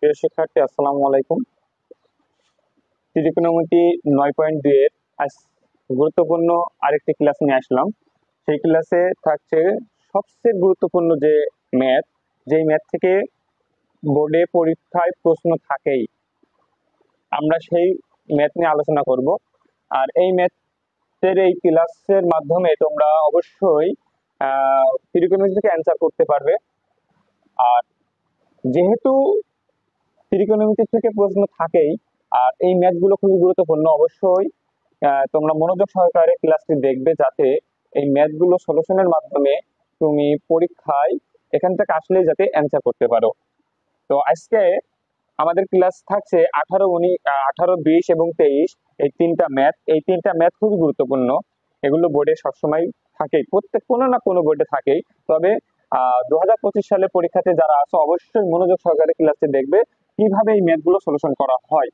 প্রিয় শিক্ষার্থী, আসসালামু আলাইকুম। ত্রিকোণমিতি 9.2 এর আজ গুরুত্বপূর্ণ আরেকটি ক্লাস নিয়ে আসলাম। সেই ক্লাসে থাকছে সবচেয়ে গুরুত্বপূর্ণ যে ম্যাথ, যেই ম্যাথ থেকে বোর্ডে পরীক্ষায় প্রশ্ন থাকেই, আমরা সেই ম্যাথ নিয়ে আলোচনা করব। আর এই ম্যাথের এই ক্লাসের মাধ্যমে তোমরা অবশ্যই ত্রিকোণমিতি থেকে অ্যান্সার করতে পারবে। আর যেহেতু ত্রিকোণমিতি থেকে প্রশ্ন থাকেই, আর এই ম্যাথগুলো খুবই গুরুত্বপূর্ণ, অবশ্যই তোমরা মনোযোগ সহকারে ক্লাসটি দেখবে, যাতে এই ম্যাথগুলো সলিউশনের মাধ্যমে তুমি পরীক্ষায় এখান থেকে আসলেই যাতে অ্যান্সার করতে পারো। তো আজকে আমাদের ক্লাস থাকছে 18, 19, 18, 20 এবং 23 এই তিনটা ম্যাথ। এই তিনটা ম্যাথ খুবই গুরুত্বপূর্ণ, এগুলো বোর্ডে সবসময় থাকেই, প্রত্যেক কোনো না কোনো বোর্ডে থাকেই। তবে 2025 সালের পরীক্ষাতে যারা আছে অবশ্যই মনোযোগ সহকারে ক্লাসটি দেখবে কিভাবে এই ম্যাথগুলো সলিউশন করা হয়।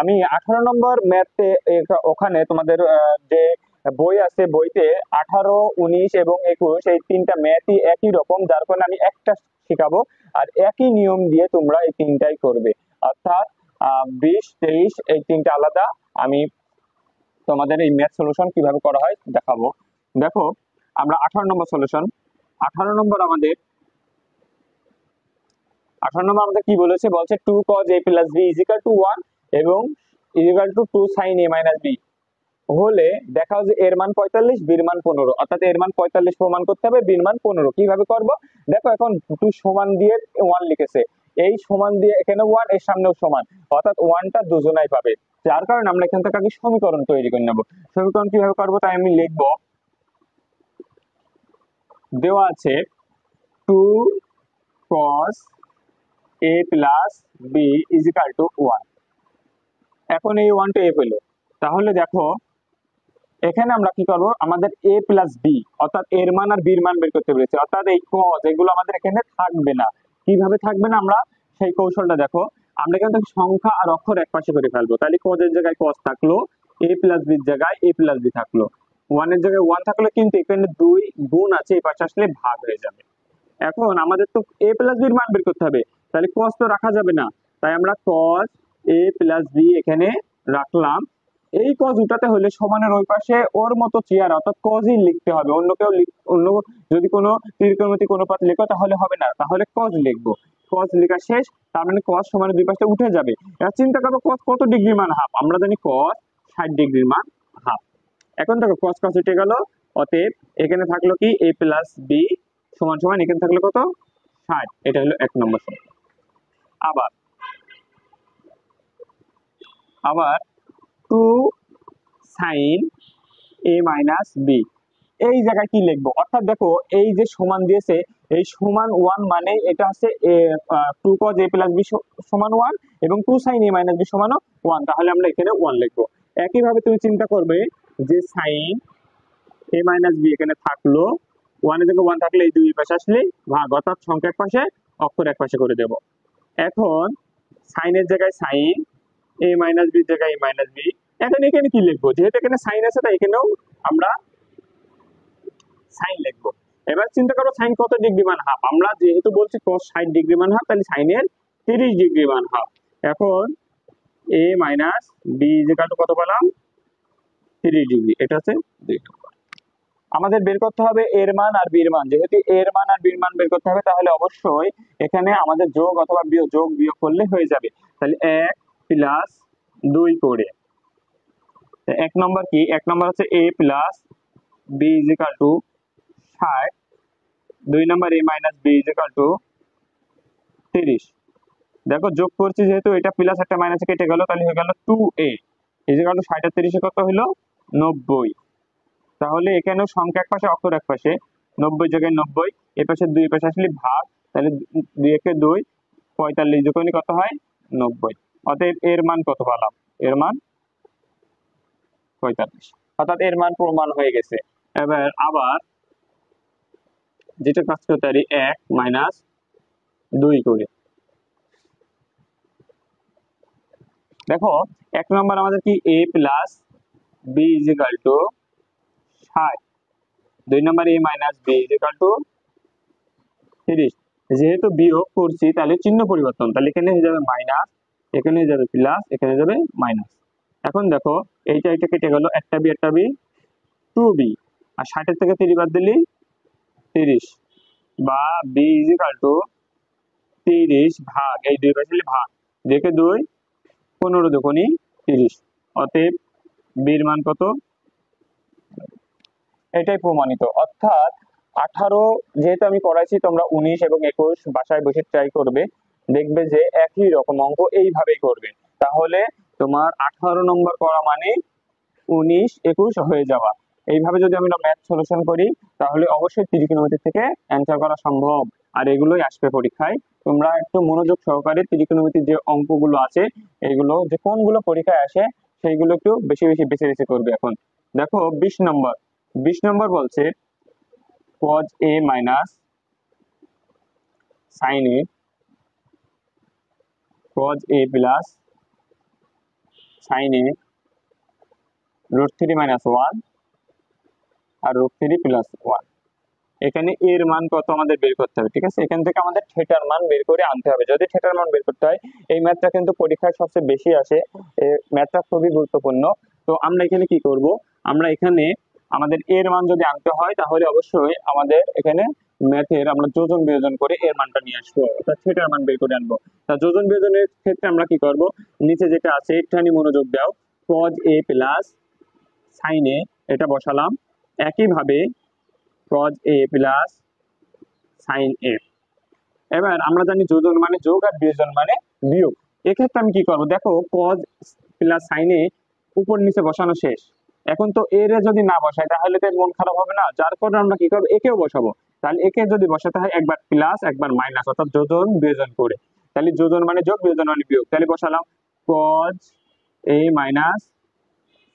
আমি 18 নম্বর ম্যাথে ওখানে তোমাদের যে বই আছে, বইতে 18, 19 এবং 21 এই তিনটা ম্যাথই একই রকম, যার কারণে আমি একটা শেখাবো আর একই নিয়ম দিয়ে তোমরা এই তিনটাই করবে। অর্থাৎ 20, 23 এই তিনটা আলাদা। আমি তোমাদের এই ম্যাথ সলিউশন কিভাবে করা হয় দেখাবো। দেখো, আমরা 18 নম্বর সলিউশন। 18 নম্বর আমাদের কি বলেছে, বলছে 2 cos a plus b is equal to 1 এবং is equal to 2 sin a minus b হলে দেখাও যে এর মান 45, বির মান 15। অর্থাৎ এর মান 45 প্রমাণ করতে হবে, বির মান 15। কিভাবে করব দেখো, এখন 2 সমান দিয়ে 1 লিখেছে, এই সমান দিয়ে এখানে 1, এর সামনেও সমান, অর্থাৎ 1টা দুজনাই পাবে। যার কারণে আমরা এখান থেকে আগে সমীকরণ তৈরি করে নেব। সমীকরণ কিভাবে করব তাই আমি লিখব, দেওয়া আছে 2 cos a plus b is equal to 1। এখন এই 1 টা a পেলো, তাহলে দেখো এখানে আমরা কি করব, আমাদের a plus b অর্থাৎ এর মান আর বির মান বের করতে পেরেছি। অর্থাৎ এই cos এগুলো আমাদের এখানে থাকবে না। কিভাবে থাকবে না আমরা সেই কৌশলটা দেখো, আমরা কিন্তু সংখ্যা আর অক্ষর একপাশে করে ফেলবো। তাহলে cos এর জায়গায় cos থাকলো, a plus b এর জায়গায় a plus b থাকলো, 1 এর জায়গায় 1 থাকলো, কিন্তু এখানে 2 গুণ আছে, এই পাশে আসলে ভাগ হয়ে যাবে। এখন আমাদের তো a plus b এর মান বের করতে হবে, তাহলে cos তো রাখা যাবে না, তাই আমরা cos a plus b এখানে রাখলাম। এই cos উঠাতে হলে সমানের ওই পাশে ওর মতো চেয়ার অর্থাৎ cosই লিখতে হবে, অন্য কেউ অন্য যদি কোনো ত্রিকোণমিতিক অনুপাত লেখো তাহলে হবে না, তাহলে cos লিখবো। cos লেখা শেষ, তার মানে cos সমানের দুই পাশে উঠে যাবে। এবার চিন্তা করবো cos কত ডিগ্রির মান হাফ, আমরা জানি cos 60 ডিগ্রির মান হাফ। এখন দেখো cos cos উঠে গেল, অতএব এখানে থাকলো কি a plus b সমান সমান এখানে থাকলো কত 60। এটা হলো 1 নম্বর সমীকরণ। আবার 2 sin a minus b এই জায়গায় কি লিখবো, অর্থাৎ দেখো এই যে সমান দিয়েছে, এই সমান 1 মানে এটা হচ্ছে 2 cos a plus b সমান 1 এবং 2 sin a minus b সমান 1, তাহলে আমরা এখানে 1 লিখবো। একইভাবে তুমি চিন্তা করবে যে sin a minus b এখানে থাকলো, 1 এর জায়গায় 1 থাকলে এই দুই পাশে আসলে ভাগ, অর্থাৎ সংখ্যা এক পাশে অক্ষর এক পাশে করে দেব। এখন sin এর জায়গায় sin, a minus b এর জায়গায় a minus b। এখন এখানে কি লিখবো, যেহেতু এখানে sin আছে তাই এখানেও আমরা sin লিখবো। এবার চিন্তা করো sin কত ডিগ্রি মান হাফ, আমরা যেহেতু বলছি cos 60 ডিগ্রি মান হাফ, তাহলে sin এর 30 ডিগ্রি মান হাফ। এখন a minus b কত পেলাম 30 ডিগ্রি, এটা হচ্ছে 2 নম্বর। আমাদের বের করতে হবে এর মান আর বির মান, যেহেতু এর মান আর বির মান বের করতে হবে তাহলে অবশ্যই এখানে আমাদের যোগ অথবা বিয়োগ করলে হয়ে যাবে। তাহলে 1 plus 2 করে 1 নম্বর কি, 1 নম্বর হচ্ছে a plus b is equal to 60, 2 number a minus b is equal to 30। দেখো যোগ করছি যেহেতু, এটা প্লাস একটা মাইনাস কেটে গেল, তাহলে হয়ে গেল 2a is equal to 60 আর 30 কত হলো 90। তাহলে এখানেও সংখ্যা এক পাশে অক্ষর এক পাশে, 90 জায়গায় 90, এ পাশে 2 পাশে আসলে ভাগ, তাহলে 2 একে 2, 45 যখন কত হয় 90। অতএব এর মান কত পেলাম, এর মান 45, অর্থাৎ এর মান প্রমাণ হয়ে গেছে। এবার আবার যেটা কাজ করতে পারি 1 minus 2 করে, দেখো 1 নম্বর আমাদের কি a plus b is equal to 60, 2 number a minus b is equal to 30। যেহেতু বিয়োগ করছি তাহলে চিহ্ন পরিবর্তন, তাহলে এখানে হয়ে যাবে মাইনাস, এখানে হয়ে যাবে প্লাস, এখানে যাবে মাইনাস। এখন দেখো এইটা এটা কেটে গেল, একটা বি 2b, আর 60 থেকে 30 বাদ দিলি 30, বা বি ইজ ইকাল টু 30 ভাগ এই 2 পাশে ভাগ, দেখে 2 15 দুগুণী 30, অতএব বির মান কত? এটাই প্রমাণিত। অর্থাৎ 18, যেহেতু আমি করাইছি, তোমরা 19 এবং 21 বাসায় বসে ট্রাই করবে, দেখবে যে একই রকম অঙ্ক এইভাবেই করবে, তাহলে তোমার 18 নম্বর করা মানে 19 21 হয়ে যাওয়া। এইভাবে যদি আমরা ম্যাথ সলিউশন করি তাহলে অবশ্যই ত্রিকোণমিতি থেকে অ্যান্সার করা সম্ভব, আর এগুলোই আসবে পরীক্ষায়। তোমরা একটু মনোযোগ সহকারে ত্রিকোণমিতির যে অঙ্কগুলো আছে, এগুলো যে কোনগুলো পরীক্ষায় আসে সেইগুলো একটু বেশি বেশি বেছে বেছে করবে। এখন দেখো 20 নম্বর বলছে cos a minus sin a, cos a plus sin a √3 - 1 আর √3 + 1। এখানে এর মান কত আমাদের বের করতে হবে, ঠিক আছে? এখান থেকে আমাদের থিটার মান বের করে আনতে হবে। যদি থিটার মান বের করতে হয়, এই ম্যাথটা কিন্তু পরীক্ষায় সবচেয়ে বেশি আসে, এই ম্যাথটা খুবই গুরুত্বপূর্ণ। তো আমরা এখানে কি করব, আমরা এখানে আমাদের এর মান যদি আনতে হয় তাহলে অবশ্যই আমাদের এখানে ম্যাথের আমরা যোজন বিয়োজন করে এর মানটা নিয়ে আসবো, অর্থাৎ থিটার মান বের করে আনবো। তা যোজন বিয়োজনের ক্ষেত্রে আমরা কি করব, নিচে যেটা আছে একটুখানি মনোযোগ দাও, cos a plus sin a এটা বসালাম, একইভাবে cos a plus sin a। এবার আমরা জানি যোজন মানে যোগ আর বিয়োজন মানে বিয়োগ। এক্ষেত্রে আমি কি করব, দেখো cos প্লাস sin a উপর নিচে বসানো শেষ, এখন তো এর যদি না বসাই তাহলে তো মন খারাপ হবে না, যার কারণে আমরা কি করবো, একেও বসাবো। তাহলে একে যদি বসাতে হয় একবার প্লাস একবার মাইনাস, অর্থাৎ যোজন বিয়োজন করে, তাহলে যোজন মানে যোগ, বিয়োজন মানে বিয়োগ। তাহলে বসালাম cos a minus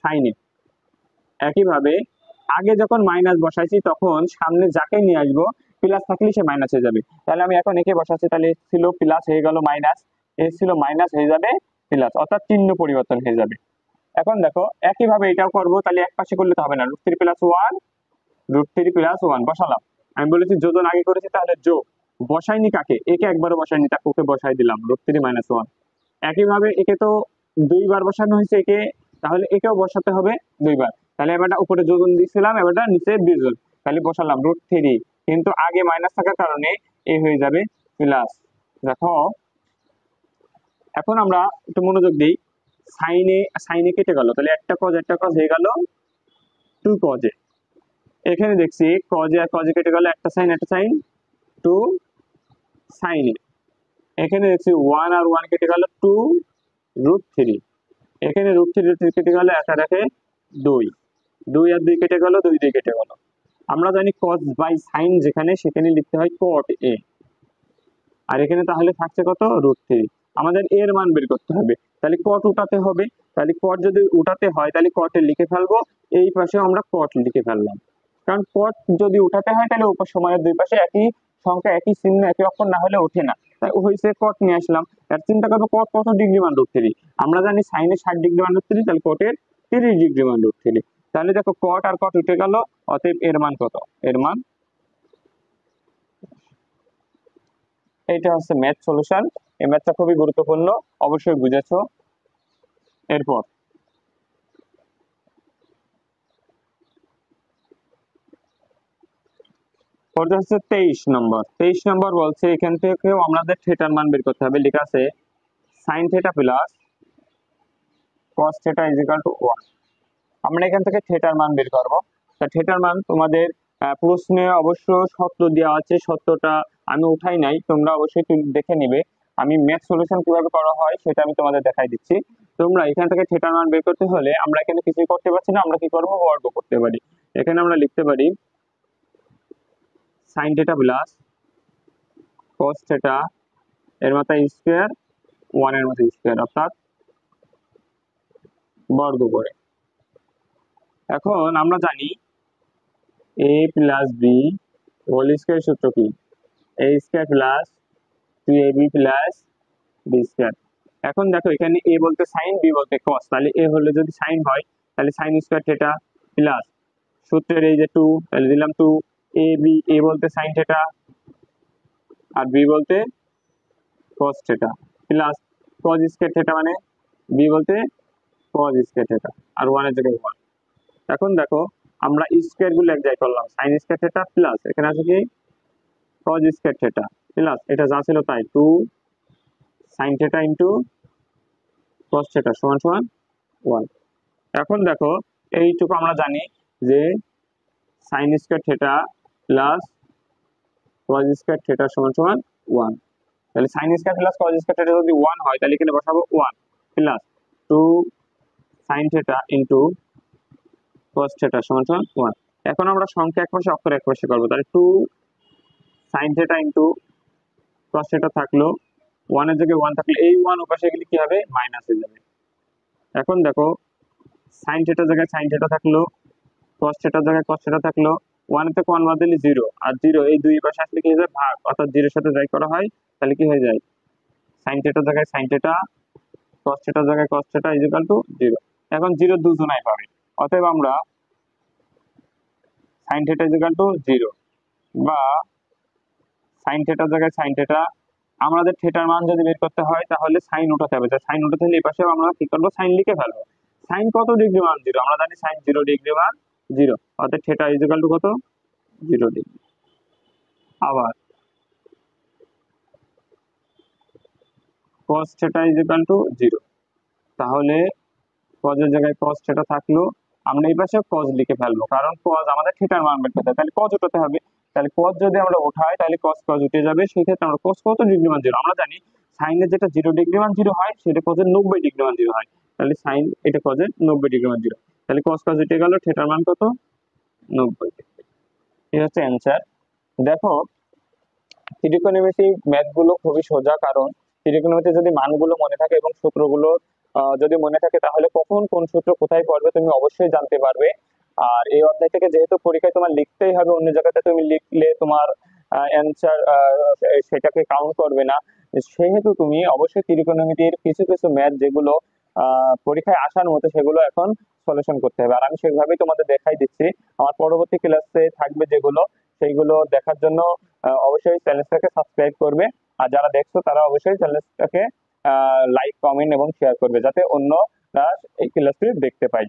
sin a। একইভাবে আগে যখন মাইনাস বসাইছি তখন সামনে যাকে নিয়ে আসবো প্লাস থাকলে সে মাইনাস হয়ে যাবে, তাহলে আমি এখন একে বসাচ্ছি, তাহলে ছিল প্লাস হয়ে গেল মাইনাস, এ ছিল মাইনাস হয়ে যাবে প্লাস, অর্থাৎ চিহ্ন পরিবর্তন হয়ে যাবে। এখন দেখো একইভাবে এটাও করবো, তাহলে এক পাশে করলে তো হবে না, √3 + 1, √3 + 1 বসালাম। আমি বলেছি যোজন আগে করেছি, তাহলে যোগ, বসাইনি কাকে, একে একবারও বসাইনি, তাকে ওকে বসাই দিলাম √3 - 1। একইভাবে একে তো 2বার বসানো হয়েছে একে, তাহলে একেও বসাতে হবে 2বার, তাহলে এবারটা উপরে যোজন দিয়েছিলাম, এবারটা নিচে বিয়োজন, তাহলে বসালাম √3, কিন্তু আগে মাইনাস থাকার কারণে এ হয়ে যাবে প্লাস। দেখো এখন আমরা একটু মনোযোগ দিই, সাইনে কেটে গেল, তাহলে একটা কজ হয়ে গেল 2 cos a। এখানে দেখছি cos a R cos a কেটে গেল, একটা সাইন 2 sin a। এখানে দেখছি 1 আর 1 কেটে গেল 2 √3, এখানে √3 কেটে গেল, একা রাখে 2, 2 আর 2 কেটে গেল, 2 2 কেটে গেল। আমরা জানি cos বাই sin যেখানে সেখানে লিখতে হয় cot a, আর এখানে তাহলে থাকছে কত √3। আমাদের এর মান বের করতে হবে, তাহলে cot উঠাতে হবে, তাহলে cot যদি উঠাতে হয় তাহলে cot এ লিখে ফেলবো, এই পাশেও আমরা cot লিখে ফেললাম, কারণ cot যদি উঠাতে হয় তাহলে উপর সমানের দুই পাশে একই সংখ্যা একই চিহ্ন একই অক্ষর না হলে ওঠে না, তাই হয়েছে cot নিয়ে আসলাম। আর চিন্তা করবো cot কত ডিগ্রি মান √3, আমরা জানি sin এর 60 ডিগ্রি মান √3, তাহলে cot এর 30 ডিগ্রি মান √3। তাহলে দেখো cot আর cot উঠে গেল, অতএব এর মান কত, এর মান। এইটা হচ্ছে ম্যাথ সলিউশন। এই ম্যাথটা খুবই গুরুত্বপূর্ণ, অবশ্যই বুঝেছো। এরপর পড়তে হচ্ছে 23 নম্বর বলছে এখান থেকেও আমাদের থিটার মান বের করতে হবে। লেখা আছে sin θ প্লাস cos θ = 1। আমরা এখান থেকে থিটার মান বের করব। তা থিটার মান তোমাদের প্রশ্নে অবশ্য সত্য দেওয়া আছে, সত্যটা আমি উঠাই নাই, তোমরা অবশ্যই দেখে নিবে। আমি ম্যাথ সলিউশন কিভাবে করা হয় সেটা আমি তোমাদের দেখাই দিচ্ছি। তোমরা এখান থেকে থিটার মান বের করতে হলে আমরা এখানে কিছুই করতে পারছি না, আমরা কি করব, বর্গ করতে পারি। এখানে আমরা লিখতে পারি sin θ প্লাস cos θ এর মাথায় স্কয়ার, 1 এর মাথায় স্কয়ার, অর্থাৎ বর্গ করে। এখন আমরা জানি a plus B whole square সূত্র কি, a square plus 2ab plus B square. এখন দেখো এখানে a বলতে sin, b বলতে cos, তাহলে a হলে যদি sin হয় তাহলে sin স্কয়ার θ প্লাস সূত্রের এই যে 2, তাহলে দিলাম 2 ab, a বলতে sin θ আর বি বলতে cos theta plus cos square theta মানে বি বলতে cos স্কয়ার থিটা আর 1 এর জায়গায় 1। এখন দেখো আমরা স্কয়ার গুলো এক জায়গায় করলাম, sin স্কয়ার থিটা প্লাস এখানে আছে কি cos স্কয়ার থিটা প্লাস এটা যা ছিল তাই 2 sin theta into cos theta সমান সমান 1। এখন দেখো এইটুকু আমরা জানি যে sin square theta plus cos square theta সমান সমান 1। তাহলে sin square plus cos square theta যদি 1 হয় তাহলে এখানে বসাবো 1 plus 2 sin theta into cos theta সমান সমান 1। এখন আমরা সংখ্যা একপাশে অক্ষর একপাশে করব, তাহলে 2 sin theta into cos theta থাকলো, 1 এর জায়গায় 1 থাকলে এই 1 ওপাশে গেলে কি হবে মাইনাস হয়ে যাবে। এখন দেখো sin থিটার জায়গায় sin থিটা থাকলো, cos থিটার জায়গায় cos থিটা থাকলো, 1 এর থেকে 1 বাদ দিলে 0 আর 0 এই দুই পাশে আসলে কি হয়ে যায় ভাগ, অর্থাৎ 0 এর সাথে যাই করা হয় তাহলে কি হয়ে যায় sin থিটার জায়গায় sin থিটা, cos থিটার জায়গায় cos থিটা ইকুয়াল টু 0। এখন 0 দুজনাই পাবে, অতএব আমরা sin থিটা ইকুয়াল টু 0 বা sin থিটার জায়গায় sin থিটা, আমাদের থিটার মান যদি বের করতে হয় তাহলে sin উঠাতে হবে, sin উঠাতে হলে এই পাশে আমরা কি করব sin লিখে ফেলবো। sin কত ডিগ্রি মান 0, আমরা জানি sin 0 ডিগ্রি মান 0, অর্থাৎ থিটা ইকুয়াল টু কত 0 ডিগ্রি। আবার cos থিটা ইকুয়াল টু 0, তাহলে cos এর জায়গায় cos থিটা থাকলো, আমরা এই পাশে cos লিখে ফেলবো কারণ cos আমাদের থিটার মান বের করতে হবে, তাহলে cos উঠাতে হবে, তাহলে cos যদি আমরা উঠাই তাহলে cos উঠে যাবে, সেই ক্ষেত্রে আমরা cos কত ডিগ্রি মান 0, আমরা জানি sin এর যেটা 0 ডিগ্রি মান 0 হয় সেটা cos এর 90 ডিগ্রি মান 0 হয়, তাহলে sin এটা cos এর 90 ডিগ্রি মান 0, তাহলে cos উঠে গেল, থিটার মান কত 90 ডিগ্রি। এই হচ্ছে অ্যানসার। দেখো ত্রিকোণমিতি ম্যাথ গুলো খুবই সোজা, কারণ ত্রিকোণমিতি যদি মানগুলো মনে থাকে এবং সূত্রগুলো যদি মনে থাকে তাহলে কখন কোন সূত্র কোথায় পড়বে তুমি অবশ্যই জানতে পারবে। আর এই অধ্যায় থেকে যেহেতু পরীক্ষায় তোমার লিখতেই হবে, অন্য জায়গাতে তুমি লিখলে তোমার অ্যানসার সেটাকে কাউন্ট করবে না, সেহেতু তুমি অবশ্যই ত্রিকোণমিতির কিছু কিছু ম্যাথ যেগুলো পরীক্ষায় আসার মতো সেগুলো এখন সলিউশন করতে হবে, আর আমি সেভাবেই তোমাদের দেখাই দিচ্ছি। আমার পরবর্তী ক্লাসে থাকবে যেগুলো, সেইগুলো দেখার জন্য অবশ্যই চ্যানেলটাকে সাবস্ক্রাইব করবে, আর যারা দেখছো তারা অবশ্যই চ্যানেলটাকে লাইক কমেন্ট এবং শেয়ার করবে যাতে অন্যরা এই ক্লাসটি দেখতে পায়।